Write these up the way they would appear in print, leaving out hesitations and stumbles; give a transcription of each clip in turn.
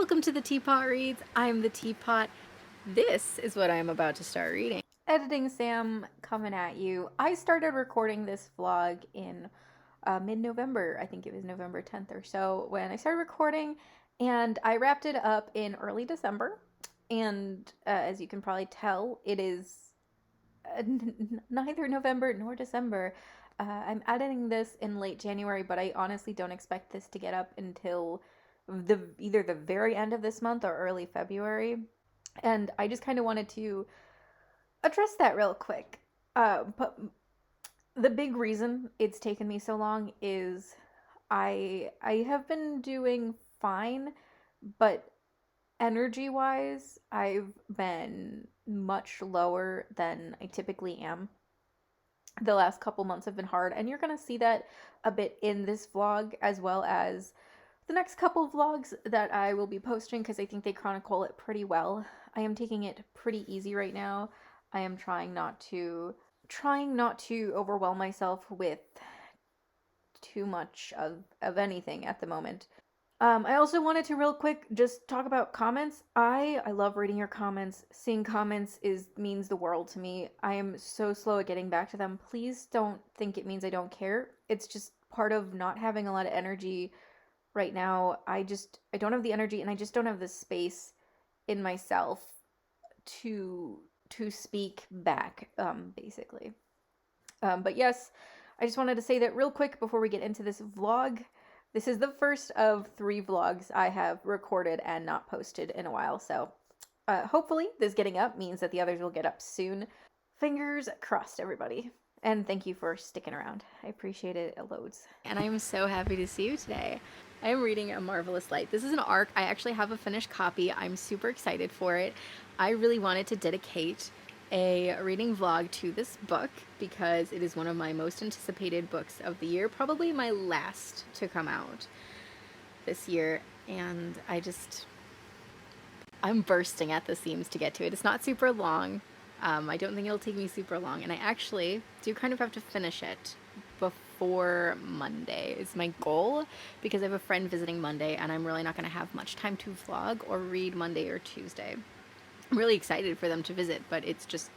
Welcome to the Teapot Reads. I'm the Teapot. This is what I'm about to start reading. Editing Sam coming at you. I started recording this vlog in mid-November. I think it was November 10th or so when I started recording, and I wrapped it up in early December. And as you can probably tell, it is neither November nor December. I'm editing this in late January, but I honestly don't expect this to get up until either the very end of this month or early February. And I just kind of wanted to address that real quick. But the big reason it's taken me so long is I have been doing fine, but energy wise, I've been much lower than I typically am. The last couple months have been hard, and you're going to see that a bit in this vlog as well as the next couple of vlogs that I will be posting because I think they chronicle it pretty well. I am taking it pretty easy right now. I am trying not to overwhelm myself with too much of anything at the moment. I also wanted to real quick just talk about comments. I love reading your comments. Seeing comments means the world to me. I am so slow at getting back to them. Please don't think it means I don't care. It's just part of not having a lot of energy right now. I don't have the energy, and I just don't have the space in myself to speak back, basically. But yes, I just wanted to say that real quick before we get into this vlog. This is the first of 3 vlogs I have recorded and not posted in a while, so hopefully this getting up means that the others will get up soon. Fingers crossed, everybody. And thank you for sticking around. I appreciate it loads. And I'm so happy to see you today. I am reading A Marvellous Light. This is an ARC. I actually have a finished copy. I'm super excited for it. I really wanted to dedicate a reading vlog to this book because it is one of my most anticipated books of the year, probably my last to come out this year, and I'm bursting at the seams to get to it. It's not super long. I don't think it'll take me super long, and I actually do kind of have to finish it before Monday is my goal, because I have a friend visiting Monday and I'm really not going to have much time to vlog or read Monday or Tuesday. I'm really excited for them to visit, but it's just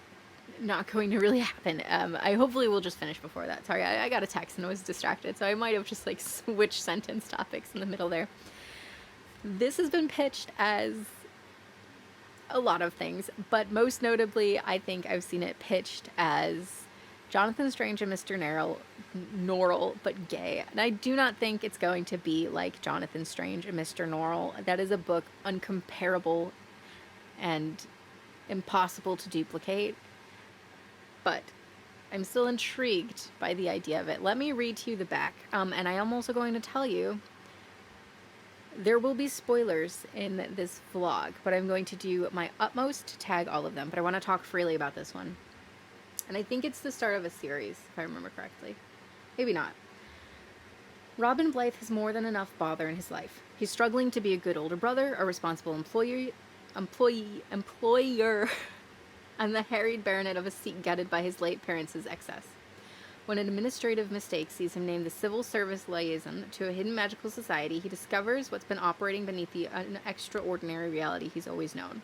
not going to really happen. I hopefully will just finish before that. Sorry, I got a text and I was distracted, so I might have just like switched sentence topics in the middle there. This has been pitched as a lot of things, but most notably, I think I've seen it pitched as Jonathan Strange and Mr. Norrell, but gay. And I do not think it's going to be like Jonathan Strange and Mr. Norrell. That is a book uncomparable and impossible to duplicate, but I'm still intrigued by the idea of it. Let me read to you the back, and I am also going to tell you there will be spoilers in this vlog, but I'm going to do my utmost to tag all of them, but I want to talk freely about this one. And I think it's the start of a series, if I remember correctly. Maybe not. Robin Blythe has more than enough bother in his life. He's struggling to be a good older brother, a responsible employer, and the harried baronet of a seat gutted by his late parents' excess. When an administrative mistake sees him named the civil service liaison to a hidden magical society, he discovers what's been operating beneath the extraordinary reality he's always known.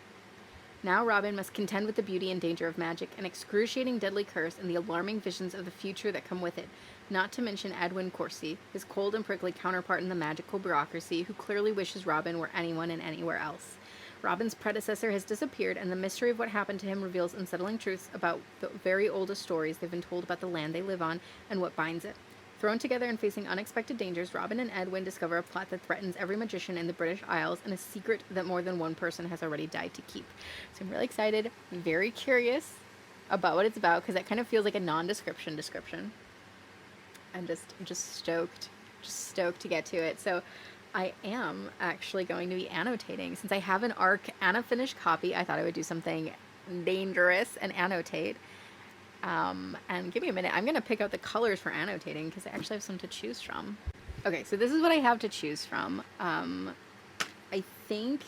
Now Robin must contend with the beauty and danger of magic, an excruciating deadly curse, and the alarming visions of the future that come with it, not to mention Edwin Corsi, his cold and prickly counterpart in the magical bureaucracy, who clearly wishes Robin were anyone and anywhere else. Robin's predecessor has disappeared, and the mystery of what happened to him reveals unsettling truths about the very oldest stories they've been told about the land they live on and what binds it. Thrown together and facing unexpected dangers, Robin and Edwin discover a plot that threatens every magician in the British Isles and a secret that more than one person has already died to keep. So I'm really excited, very curious about what it's about, because that kind of feels like a non-description description. I'm just stoked to get to it. So I am actually going to be annotating. Since I have an ARC and a finished copy, I thought I would do something dangerous and annotate. And give me a minute. I'm going to pick out the colors for annotating because I actually have some to choose from. Okay, so this is what I have to choose from. I think,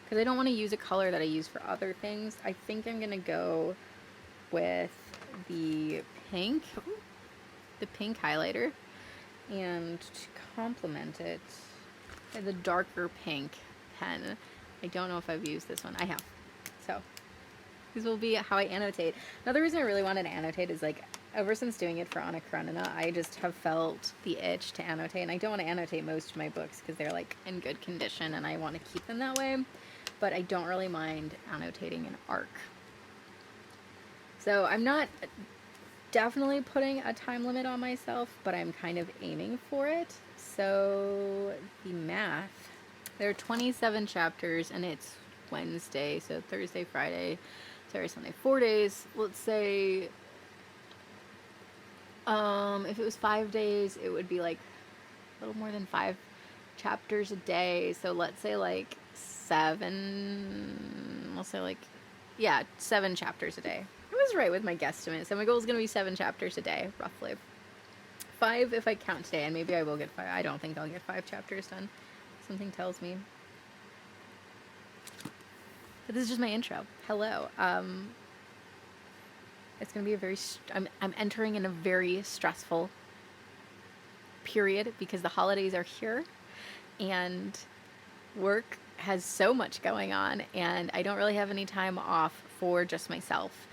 because I don't want to use a color that I use for other things, I think I'm going to go with the pink highlighter. And to complement it, the darker pink pen. I don't know if I've used this one. I have. So this will be how I annotate. Another reason I really wanted to annotate is like ever since doing it for Anna Karenina, I just have felt the itch to annotate. And I don't want to annotate most of my books because they're like in good condition and I want to keep them that way. But I don't really mind annotating an arc. So I'm not definitely putting a time limit on myself, but I'm kind of aiming for it. So the math, there are 27 chapters and it's Wednesday, so Thursday, Friday, Saturday, Sunday, 4 days. Let's say if it was 5 days, it would be like a little more than 5 chapters a day. So let's say like 7, we'll say like, yeah, 7 chapters a day. I was right with my guesstimate. So my goal is going to be 7 chapters a day, roughly. 5 if I count today, and maybe I will get 5. I don't think I'll get 5 chapters done. Something tells me. But this is just my intro. Hello. It's going to be a very... I'm entering in a very stressful period because the holidays are here, and work has so much going on, and I don't really have any time off for just myself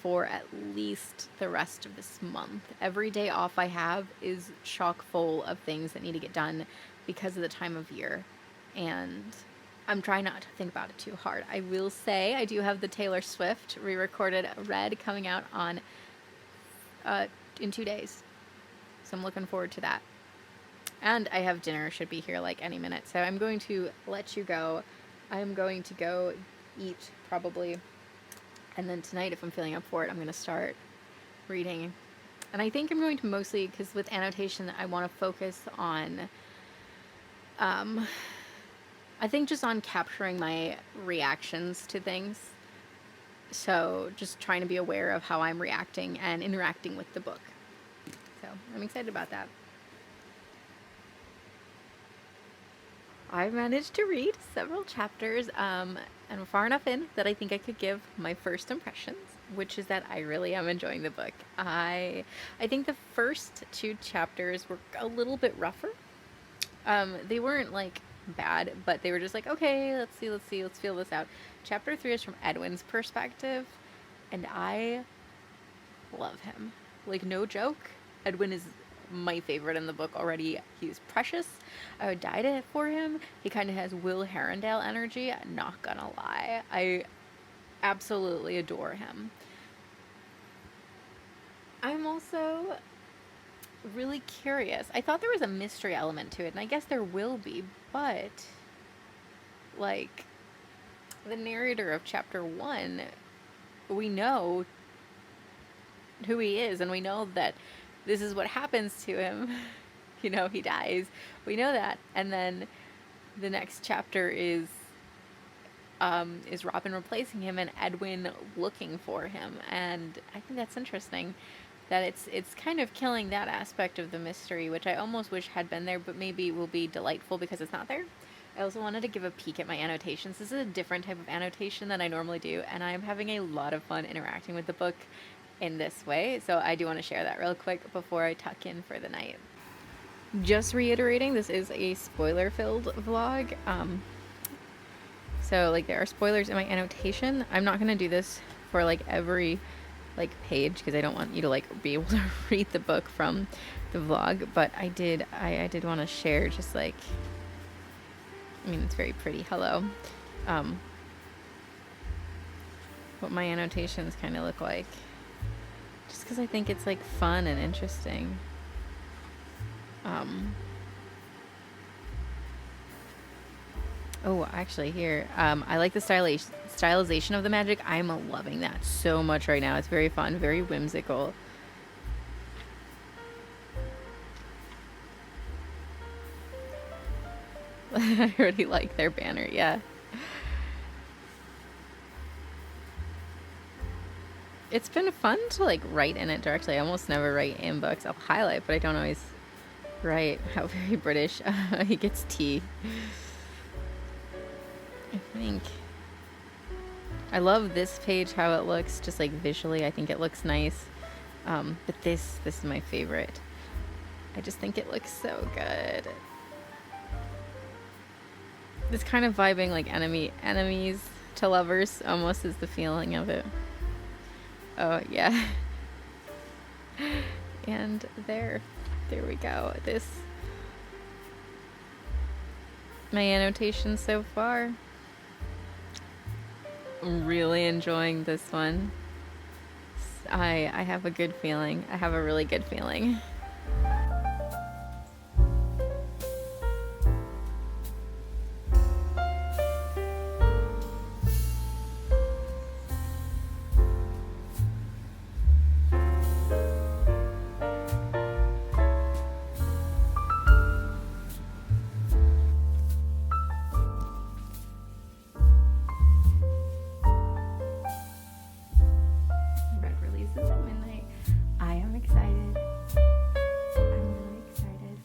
for at least the rest of this month. Every day off I have is chock full of things that need to get done because of the time of year, and I'm trying not to think about it too hard. I will say I do have the Taylor Swift re-recorded Red coming out on in 2 days, so I'm looking forward to that. And I have dinner, should be here like any minute. So I'm going to let you go. I'm going to go eat probably. And then tonight, if I'm feeling up for it, I'm going to start reading. And I think I'm going to mostly, because with annotation, I want to focus on, I think just on capturing my reactions to things. So just trying to be aware of how I'm reacting and interacting with the book. So I'm excited about that. I managed to read several chapters, and I'm far enough in that I think I could give my first impressions, which is that I really am enjoying the book. I think the first 2 chapters were a little bit rougher. They weren't like bad, but they were just like, okay, let's feel this out. Chapter 3 is from Edwin's perspective, and I love him. Like, no joke, Edwin is my favorite in the book already. He's precious. I would die for him. He kind of has Will Herondale energy, not gonna lie. I absolutely adore him. I'm also really curious. I thought there was a mystery element to it, and I guess there will be, but like the narrator of chapter 1, we know who he is, and we know that this is what happens to him. You know, he dies. We know that. And then the next chapter is Robin replacing him and Edwin looking for him. And I think that's interesting that it's kind of killing that aspect of the mystery, which I almost wish had been there, but maybe will be delightful because it's not there. I also wanted to give a peek at my annotations. This is a different type of annotation than I normally do, and I'm having a lot of fun interacting with the book in this way, so I do want to share that real quick before I tuck in for the night. Just reiterating, this is a spoiler-filled vlog, so like there are spoilers in my annotation. I'm not going to do this for like every like page because I don't want you to like be able to read the book from the vlog, but I did want to share just like, I mean, it's very pretty, hello, what my annotations kind of look like. Just because I think it's like fun and interesting. Oh, actually here, I like the stylization of the magic. I'm loving that so much right now. It's very fun, very whimsical. I already like their banner, yeah. It's been fun to like write in it directly. I almost never write in books. I'll highlight, but I don't always write. How very British. He gets tea. I think. I love this page, how it looks, just like visually. I think it looks nice. But this is my favorite. I just think it looks so good. This kind of vibing like enemies to lovers almost is the feeling of it. Oh yeah. And there we go. My annotations so far. I'm really enjoying this one. I have a good feeling. I have a really good feeling. Red releases at midnight. I am excited. I'm really excited.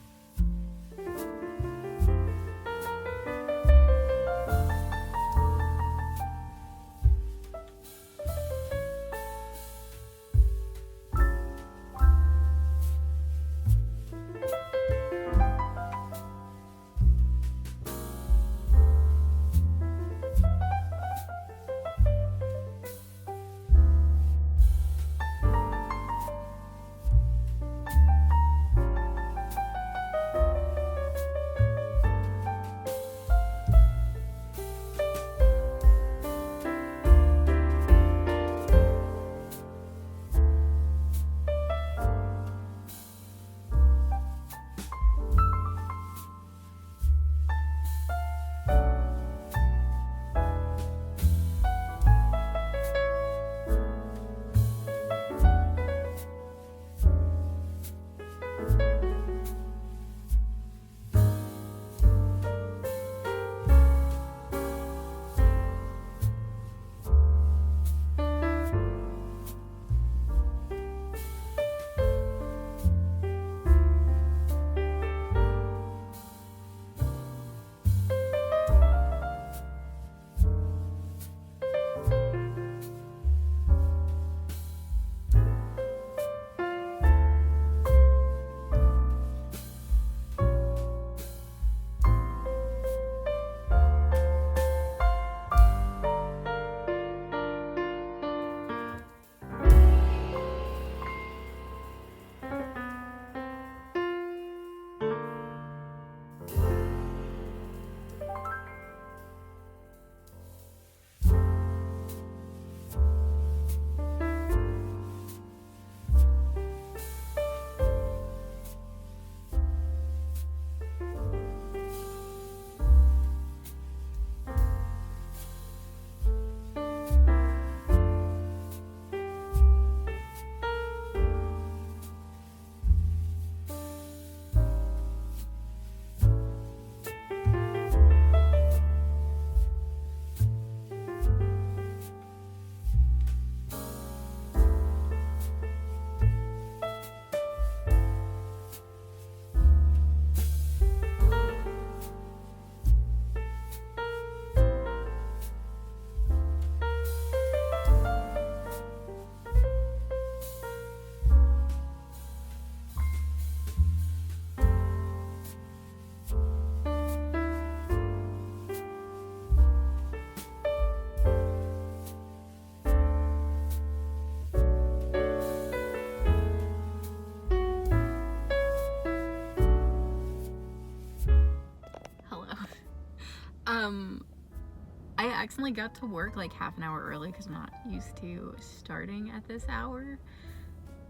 I accidentally got to work like half an hour early because I'm not used to starting at this hour.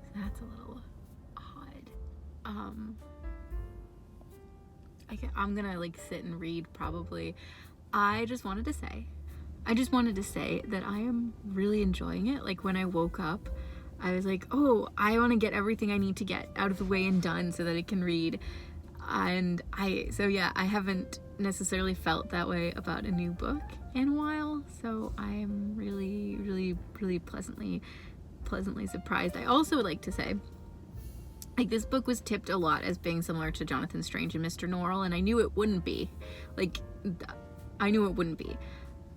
So that's a little odd. I'm gonna like sit and read probably. I just wanted to say that I am really enjoying it. Like when I woke up, I was like, oh, I want to get everything I need to get out of the way and done so that I can read. And I haven't necessarily felt that way about a new book in a while, so I am really, really, really pleasantly surprised. I also would like to say, like, this book was tipped a lot as being similar to Jonathan Strange and Mr. Norrell, and I knew it wouldn't be.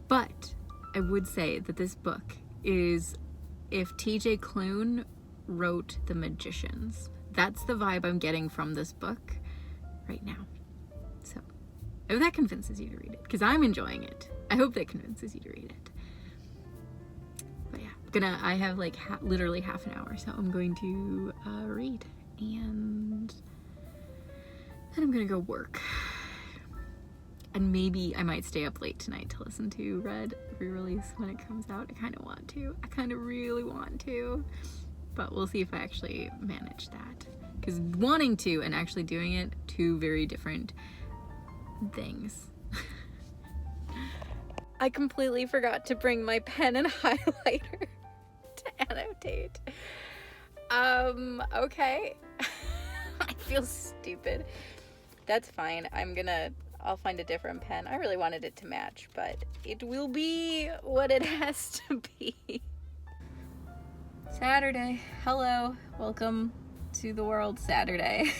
But I would say that this book is if TJ Klune wrote The Magicians. That's the vibe I'm getting from this book right now. So If that convinces you to read it, because I'm enjoying it. I hope that convinces you to read it. But yeah, I have like literally half an hour, so I'm going to read, and then I'm gonna go work. And maybe I might stay up late tonight to listen to Red re-release when it comes out. I kind of want to. I kind of really want to. But we'll see if I actually manage that. Because wanting to and actually doing it, two very different things. I completely forgot to bring my pen and highlighter to annotate. Okay. I feel stupid. That's fine. I'll find a different pen. I really wanted it to match, but it will be what it has to be. Saturday. Hello. Welcome to the world, Saturday.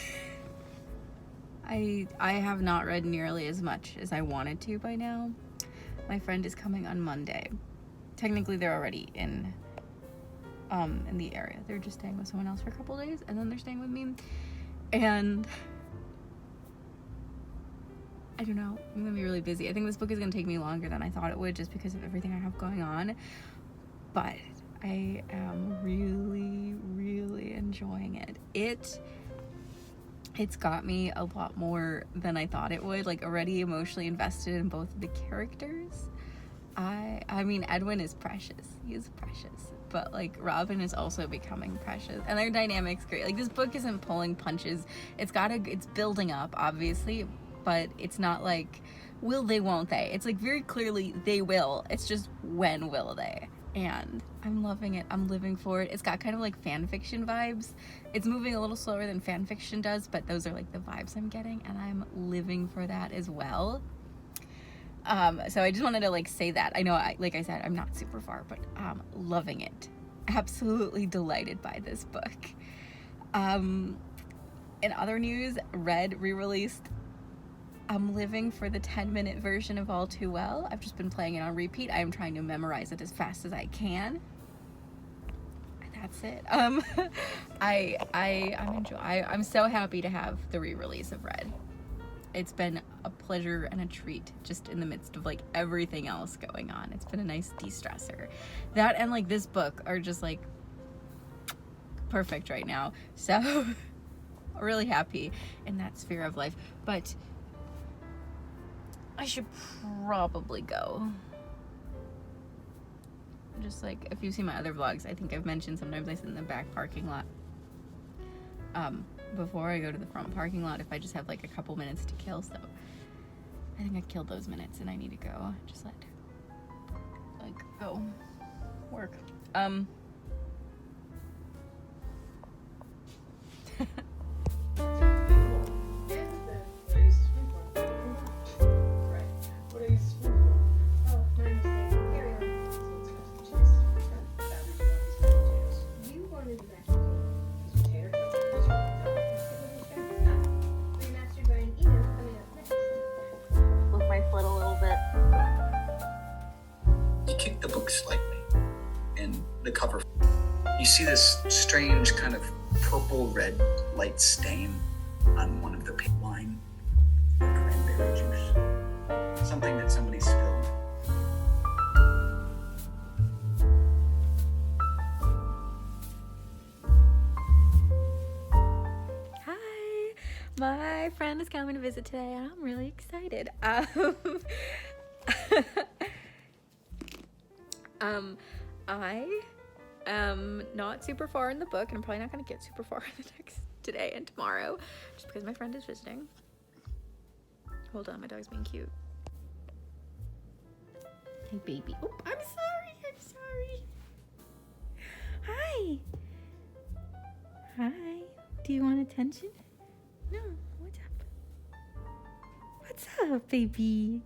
I have not read nearly as much as I wanted to by now. My friend is coming on Monday. Technically, they're already in the area. They're just staying with someone else for a couple days, and then they're staying with me. And I don't know, I'm gonna be really busy. I think this book is gonna take me longer than I thought it would, just because of everything I have going on. But I am really, really enjoying it. It's got me a lot more than I thought it would, like already emotionally invested in both of the characters. I mean, Edwin is precious. He is precious. But like Robin is also becoming precious, and their dynamic's great. Like, this book isn't pulling punches. It's building up, obviously, but it's not like will they, won't they. It's like very clearly they will. It's just when will they. And I'm loving it. I'm living for it. It's got kind of like fan fiction vibes. It's moving a little slower than fan fiction does, but those are like the vibes I'm getting, and I'm living for that as well. So I just wanted to like say that. I know, like I said, I'm not super far, but loving it. Absolutely delighted by this book. In other news, Red re-released I'm living for the 10-minute version of All Too Well. I've just been playing it on repeat. I am trying to memorize it as fast as I can. That's it. I'm so happy to have the re-release of Red. It's been a pleasure and a treat, just in the midst of like everything else going on. It's been a nice de-stressor. That and like this book are just like perfect right now. So really happy in that sphere of life. But I should probably go. Just like, if you've seen my other vlogs, I think I've mentioned sometimes I sit in the back parking lot before I go to the front parking lot if I just have like a couple minutes to kill. So I think I killed those minutes and I need to go. Just go work. You see this strange kind of purple-red light stain on one of the pink wine, cranberry juice, something that somebody spilled. Hi, my friend is coming to visit today, and I'm really excited. I am not super far in the book, and I'm probably not going to get super far in the next today and tomorrow, just because my friend is visiting. Hold on, my dog's being cute. Hey, baby. Oh, I'm sorry. Hi. Hi. Do you want attention? No. What's up? What's up, baby?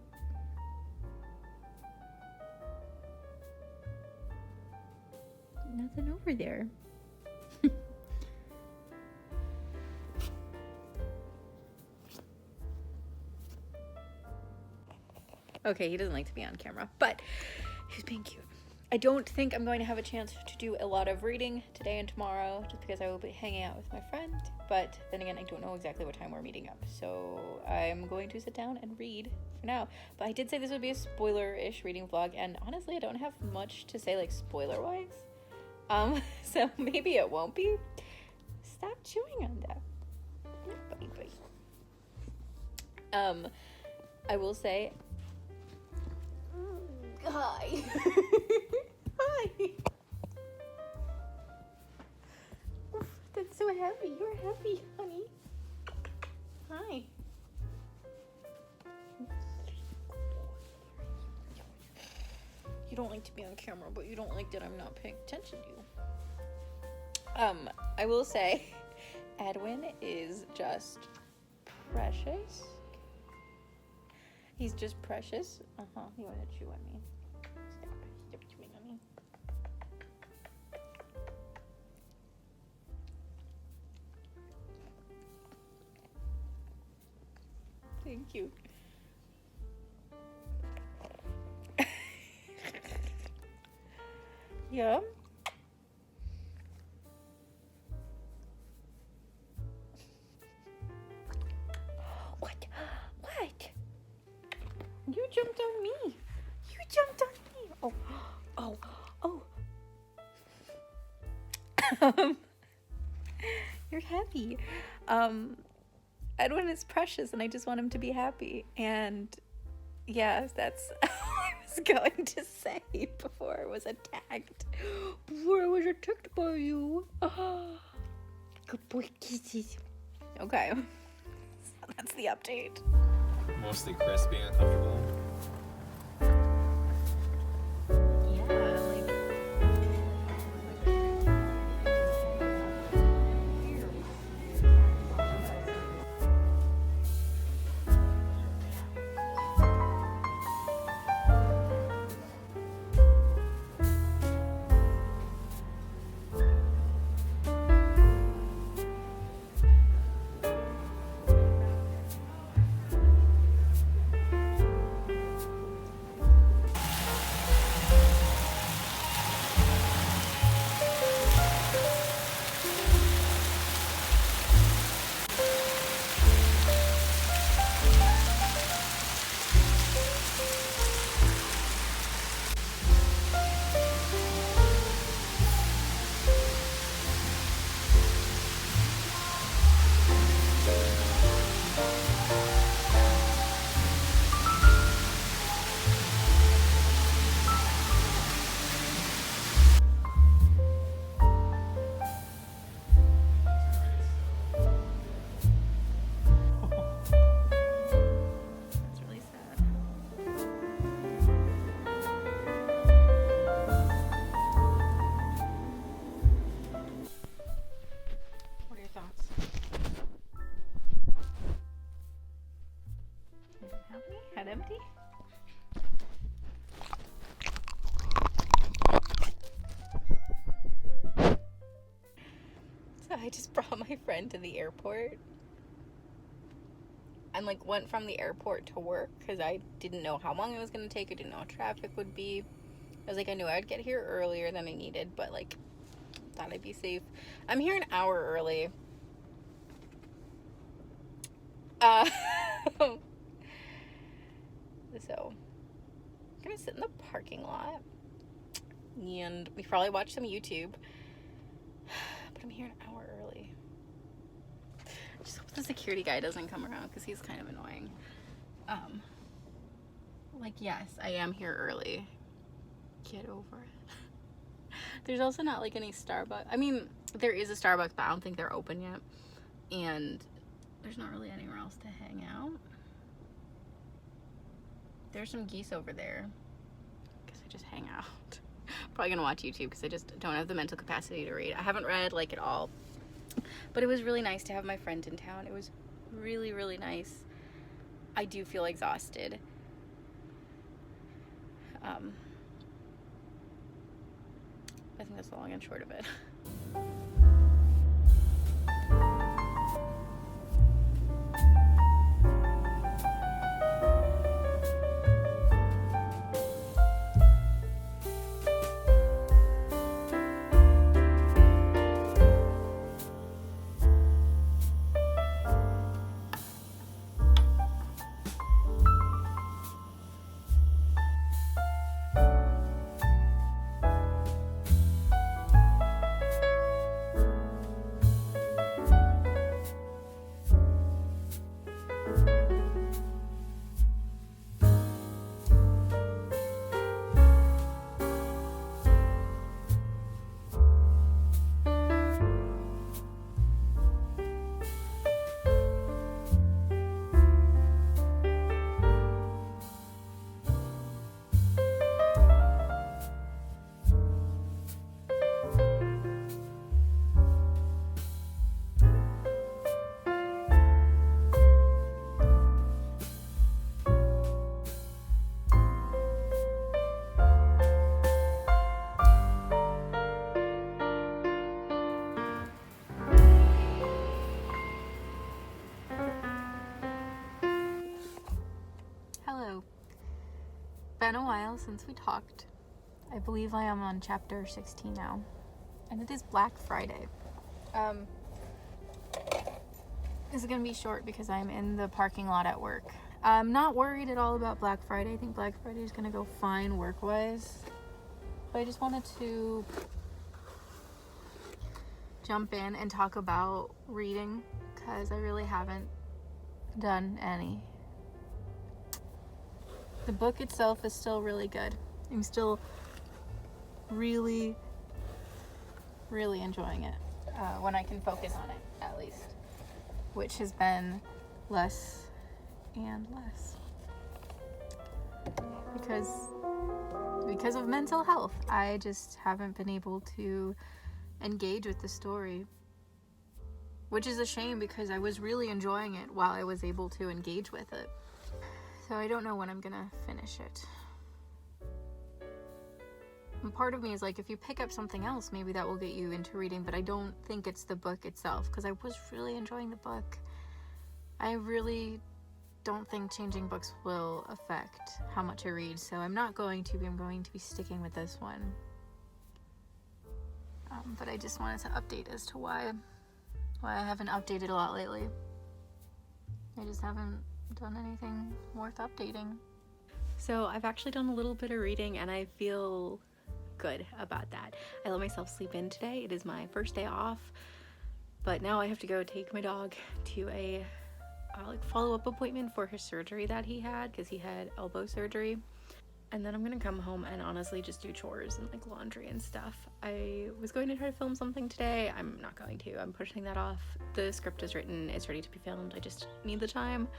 Nothing over there. Okay, he doesn't like to be on camera, but he's being cute. I don't think I'm going to have a chance to do a lot of reading today and tomorrow just because I will be hanging out with my friend. But then again, I don't know exactly what time we're meeting up. So I'm going to sit down and read for now. But I did say this would be a spoiler-ish reading vlog. And honestly, I don't have much to say, like, spoiler-wise. So maybe it won't be. Stop chewing on that. Bye. I will say... Hi. Hi. Oof, that's so heavy. You're heavy, honey. Hi. You don't like to be on camera, but you don't like that I'm not paying attention to you. I will say, Edwin is just precious. He's just precious. You want to chew on me? Stop chewing on me. Thank you. Yeah. What? You jumped on me. You jumped on me. Oh. You're heavy. Edwin is precious and I just want him to be happy. And yeah, that's all I was going to say before I was attacked. Before I was attacked by you. Good boy, kisses. Okay. So that's the update. Mostly Chris being uncomfortable. Head empty? So I just brought my friend to the airport and like went from the airport to work because I didn't know how long it was going to take. I didn't know how traffic would be. I was like, I knew I'd get here earlier than I needed, but like thought I'd be safe. I'm here an hour early. So I'm gonna sit in the parking lot and we probably watch some YouTube, but I'm here an hour early. Just hope the security guy doesn't come around because he's kind of annoying. Like, yes, I am here early. Get over it. There's also not like any Starbucks. I mean, there is a Starbucks, but I don't think they're open yet. And there's not really anywhere else to hang out. There's some geese over there. I guess I just hang out. Probably gonna watch YouTube because I just don't have the mental capacity to read. I haven't read like at all. But it was really nice to have my friend in town. It was really, really nice. I do feel exhausted. I think that's the long and short of it. been a while since we talked. I believe I am on chapter 16 now, and it is Black Friday. This is gonna be short because I'm in the parking lot at work. I'm not worried at all about Black Friday. I think Black Friday is gonna go fine work-wise, but I just wanted to jump in and talk about reading because I really haven't done any. The book itself is still really good. I'm still really enjoying it when I can focus on it, at least, which has been less and less because of mental health. I just haven't been able to engage with the story, which is a shame because I was really enjoying it while I was able to engage with it. So I don't know when I'm gonna finish it. And part of me is like, if you pick up something else, maybe that will get you into reading, but I don't think it's the book itself because I was really enjoying the book. I really don't think changing books will affect how much I read, so I'm not going to be. I'm going to be sticking with this one. But I just wanted to update as to why I haven't updated a lot lately. I just haven't done anything worth updating. So I've actually done a little bit of reading and I feel good about that. I let myself sleep in today. It is my first day off, but now I have to go take my dog to a follow-up appointment for his surgery that he had, because he had elbow surgery. And then I'm gonna come home and honestly just do chores and like laundry and stuff. I was going to try to film something today. I'm not going to. I'm pushing that off. The script is written, it's ready to be filmed. I just need the time.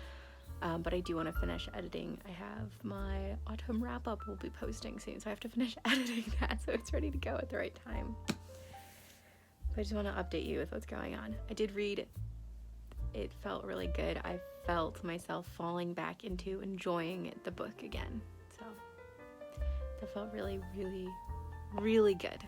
But I do want to finish editing. I have my autumn wrap-up we'll be posting soon, so I have to finish editing that so it's ready to go at the right time. But I just want to update you with what's going on. I did read. It felt really good. I felt myself falling back into enjoying the book again. So that felt really, really good.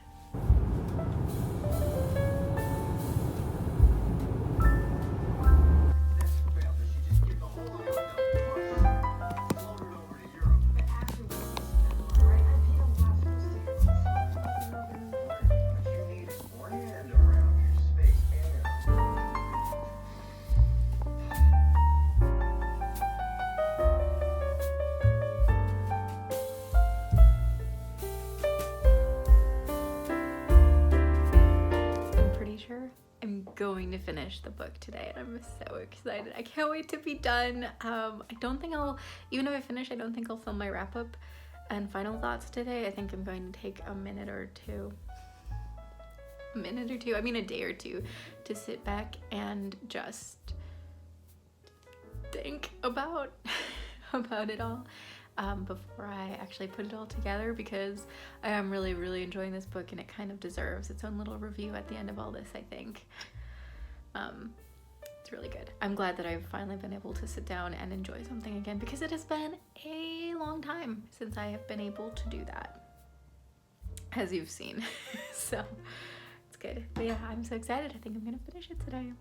I'm going to finish the book today and I'm so excited. I can't wait to be done. I don't think even if I finish, I don't think I'll film my wrap-up and final thoughts today. I think I'm going to take a minute or two, I mean a day or two, to sit back and just think about it all before I actually put it all together, because I am really enjoying this book and it kind of deserves its own little review at the end of all this, I think. It's really good. I'm glad that I've finally been able to sit down and enjoy something again, because it has been a long time since I have been able to do that, as you've seen. So it's good. But yeah, I'm so excited. I think I'm gonna finish it today.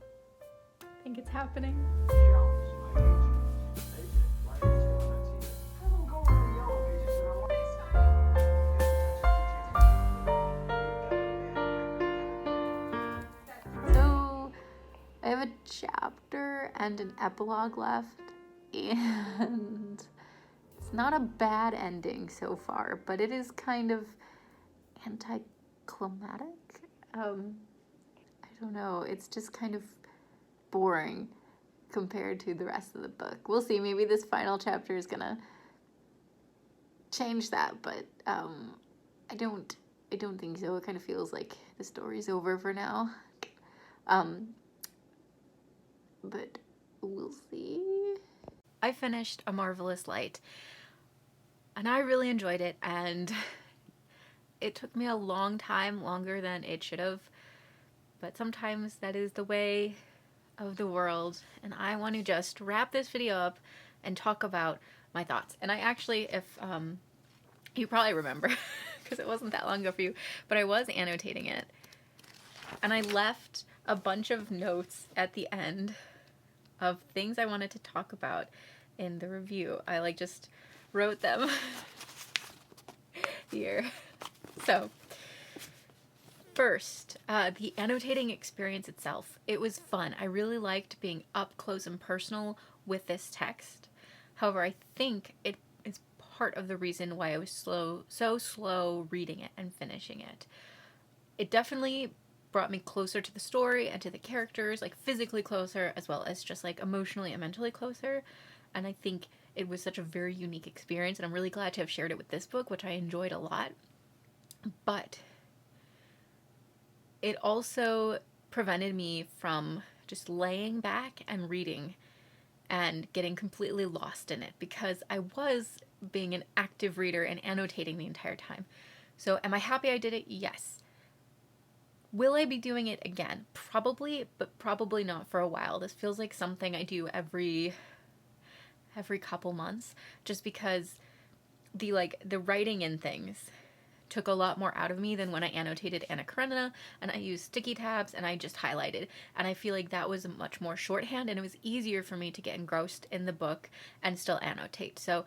I think it's happening. I have a chapter and an epilogue left, and it's not a bad ending so far, but it is kind of anticlimactic. I don't know, it's just kind of boring compared to the rest of the book. We'll see, maybe this final chapter is gonna change that, but I don't think so. It kind of feels like the story's over for now. But we'll see. I finished A Marvellous Light and I really enjoyed it, and it took me a long time, longer than it should have, but sometimes that is the way of the world, and I want to just wrap this video up and talk about my thoughts. And I actually, if you probably remember because it wasn't that long ago for you, but I was annotating it and I left a bunch of notes at the end of things I wanted to talk about in the review. I just wrote them here. So, first, the annotating experience itself. It was fun. I really liked being up close and personal with this text. However, I think it is part of the reason why I was so slow reading it and finishing it. It definitely brought me closer to the story and to the characters, like physically closer, as well as just like emotionally and mentally closer. And I think it was such a very unique experience, and I'm really glad to have shared it with this book, which I enjoyed a lot. But it also prevented me from just laying back and reading and getting completely lost in it, because I was being an active reader and annotating the entire time. So, am I happy I did it? Yes. Will I be doing it again? Probably, but probably not for a while. This feels like something I do every couple months, just because the writing in things took a lot more out of me than when I annotated Anna Karenina and I used sticky tabs and I just highlighted. And I feel like that was much more shorthand, and it was easier for me to get engrossed in the book and still annotate. So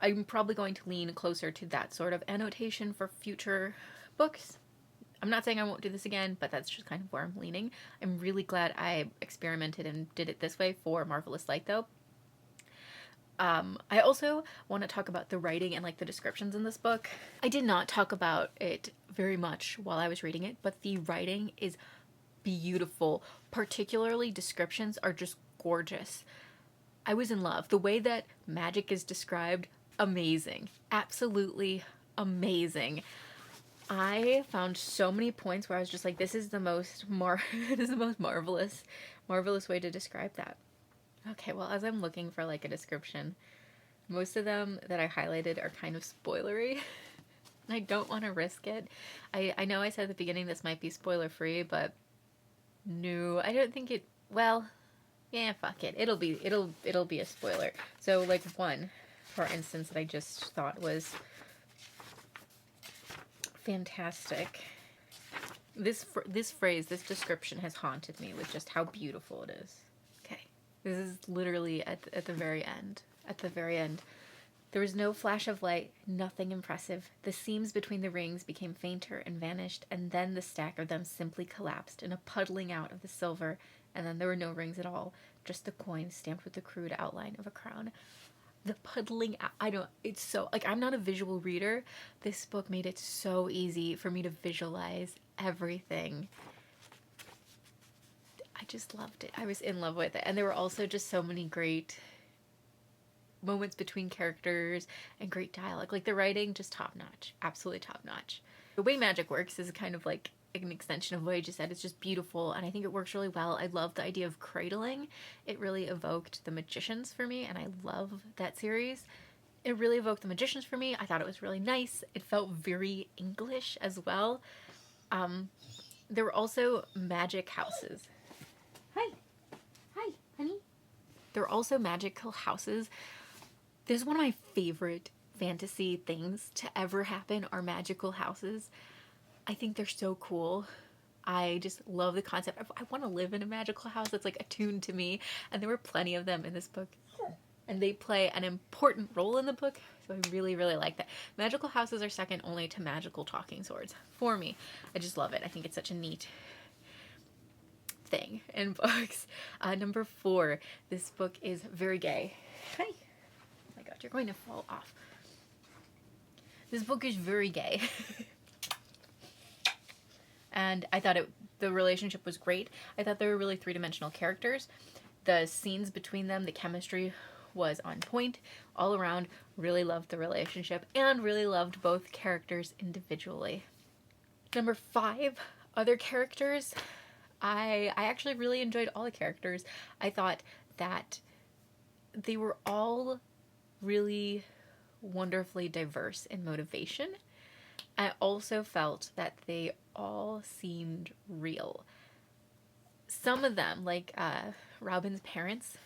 I'm probably going to lean closer to that sort of annotation for future books. I'm not saying I won't do this again, but that's just kind of where I'm leaning. I'm really glad I experimented and did it this way for Marvellous Light, though. I also want to talk about the writing and like the descriptions in this book. I did not talk about it very much while I was reading it, but the writing is beautiful. Particularly descriptions are just gorgeous. I was in love. The way that magic is described, amazing. Absolutely amazing. I found so many points where I was just like, this is the most this is the most marvelous way to describe that. Okay, well, as I'm looking for like a description, most of them that I highlighted are kind of spoilery. I don't want to risk it. I know I said at the beginning this might be spoiler free, but no, I don't think it. Well, yeah, fuck it. It'll be a spoiler. So like one, for instance, that I just thought was fantastic. This phrase, this description has haunted me with just how beautiful it is. Okay. This is literally at the very end. At the very end. There was no flash of light, nothing impressive. The seams between the rings became fainter and vanished, and then the stack of them simply collapsed in a puddling out of the silver, and then there were no rings at all, just the coin stamped with the crude outline of a crown. The puddling out, it's so, like, I'm not a visual reader. This book made it so easy for me to visualize everything. I just loved it. I was in love with it. And there were also just so many great moments between characters and great dialogue. Like the writing, just top notch. Absolutely top notch. The way magic works is kind of like an extension of what I just said. It's just beautiful, and I think it works really well. I love the idea of cradling. It really evoked The Magicians for me, and I love that series. It really evoked The Magicians for me. I thought it was really nice. It felt very English as well. There were also magic houses. Hi, honey. There were also magical houses. This is one of my favorite fantasy things to ever happen, are magical houses. I think they're so cool. I just love the concept. I want to live in a magical house that's like attuned to me, and there were plenty of them in this book. And they play an important role in the book, so I really, really like that. Magical houses are second only to magical talking swords for me. I just love it. I think it's such a neat thing in books. Number 4, this book is very gay. Hi. Oh my god, you're going to fall off. This book is very gay. And I thought the relationship was great. I thought they were really three-dimensional characters. The scenes between them, the chemistry was on point all around. Really loved the relationship and really loved both characters individually. Number 5, other characters. I actually really enjoyed all the characters. I thought that they were all really wonderfully diverse in motivation. I also felt that they all seemed real. Some of them, like Robin's parents,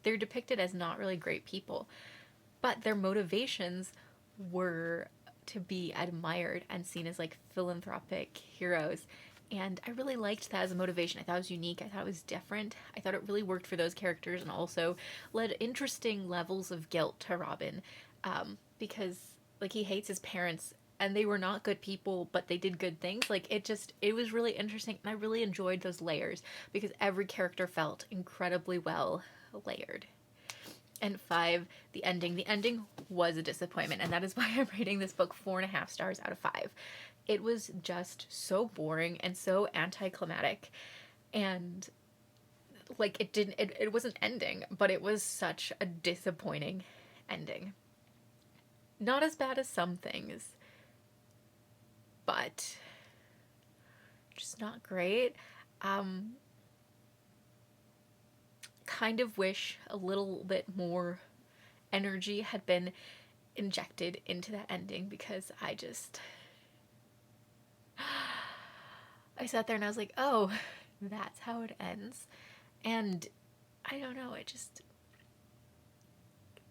they're depicted as not really great people, but their motivations were to be admired and seen as like philanthropic heroes. And I really liked that as a motivation. I thought it was unique. I thought it was different. I thought it really worked for those characters, and also led interesting levels of guilt to Robin, because like he hates his parents and they were not good people, but they did good things. Like, it was really interesting, and I really enjoyed those layers because every character felt incredibly well layered. And 5, the ending. The ending was a disappointment, and that is why I'm rating this book 4.5 stars out of 5. It was just so boring and so anticlimactic, and like it wasn't ending, but it was such a disappointing ending. Not as bad as some things, but just not great. Kind of wish a little bit more energy had been injected into that ending, because I sat there and I was like, oh, that's how it ends. And I don't know,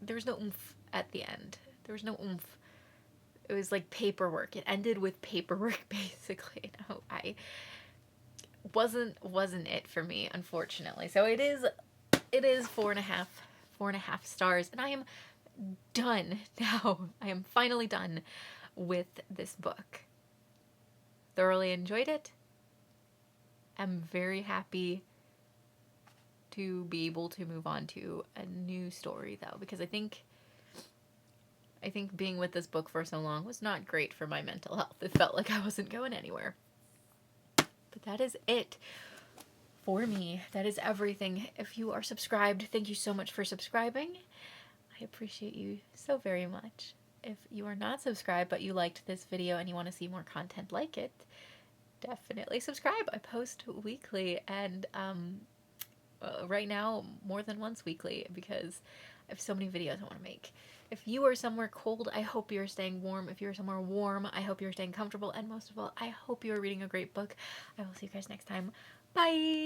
there was no oomph at the end. There was no oomph. It was like paperwork. It ended with paperwork, basically. No, I wasn't it for me, unfortunately. So it is 4.5 stars, and I am done now. I am finally done with this book. Thoroughly enjoyed it. I'm very happy to be able to move on to a new story, though, because I think being with this book for so long was not great for my mental health. It felt like I wasn't going anywhere. But that is it for me. That is everything. If you are subscribed, thank you so much for subscribing. I appreciate you so very much. If you are not subscribed but you liked this video and you want to see more content like it, definitely subscribe. I post weekly, and right now more than once weekly, because I have so many videos I want to make. If you are somewhere cold, I hope you're staying warm. If you're somewhere warm, I hope you're staying comfortable. And most of all, I hope you're reading a great book. I will see you guys next time. Bye!